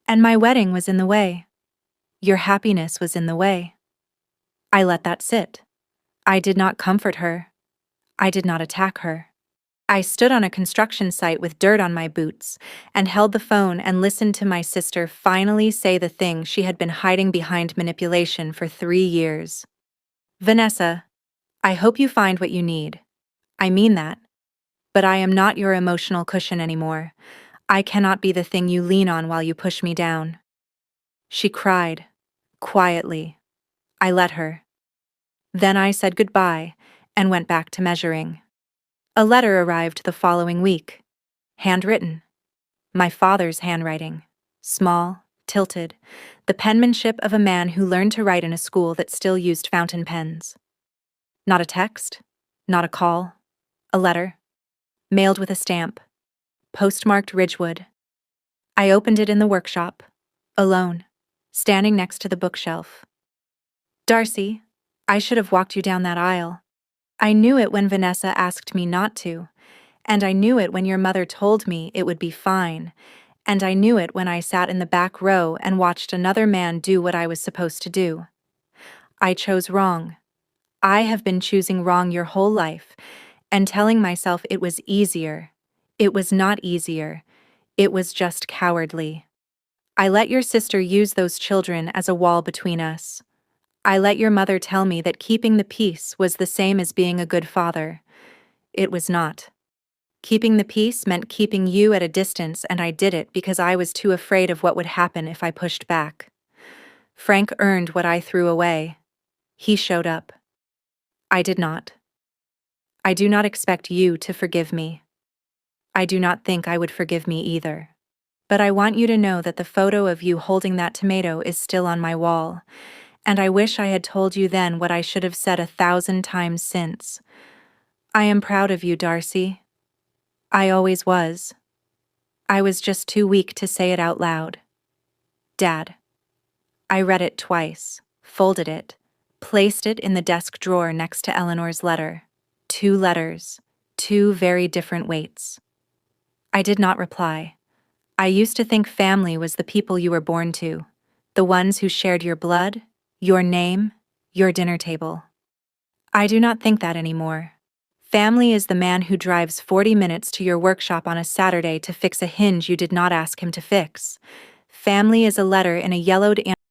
And my wedding was in the way. Your happiness was in the way. I let that sit. I did not comfort her. I did not attack her. I stood on a construction site with dirt on my boots and held the phone and listened to my sister finally say the thing she had been hiding behind manipulation for 3 years. Vanessa, I hope you find what you need. I mean that. But I am not your emotional cushion anymore. I cannot be the thing you lean on while you push me down. She cried, quietly. I let her. Then I said goodbye and went back to measuring. A letter arrived the following week. Handwritten. My father's handwriting. Small, tilted, the penmanship of a man who learned to write in a school that still used fountain pens. Not a text, not a call, a letter, mailed with a stamp, postmarked Ridgewood. I opened it in the workshop, alone, standing next to the bookshelf. Darcy, I should have walked you down that aisle. I knew it when Vanessa asked me not to, and I knew it when your mother told me it would be fine, and I knew it when I sat in the back row and watched another man do what I was supposed to do. I chose wrong. I have been choosing wrong your whole life, and telling myself it was easier. It was not easier. It was just cowardly. I let your sister use those children as a wall between us. I let your mother tell me that keeping the peace was the same as being a good father. It was not. Keeping the peace meant keeping you at a distance, and I did it because I was too afraid of what would happen if I pushed back. Frank earned what I threw away. He showed up. I did not. I do not expect you to forgive me. I do not think I would forgive me either. But I want you to know that the photo of you holding that tomato is still on my wall, and I wish I had told you then what I should have said 1,000 times since. I am proud of you, Darcy. I always was. I was just too weak to say it out loud. Dad. I read it twice, folded it, placed it in the desk drawer next to Eleanor's letter. 2 letters, 2 very different weights. I did not reply. I used to think family was the people you were born to, the ones who shared your blood, your name, your dinner table. I do not think that anymore. Family is the man who drives 40 minutes to your workshop on a Saturday to fix a hinge you did not ask him to fix. Family is a letter in a yellowed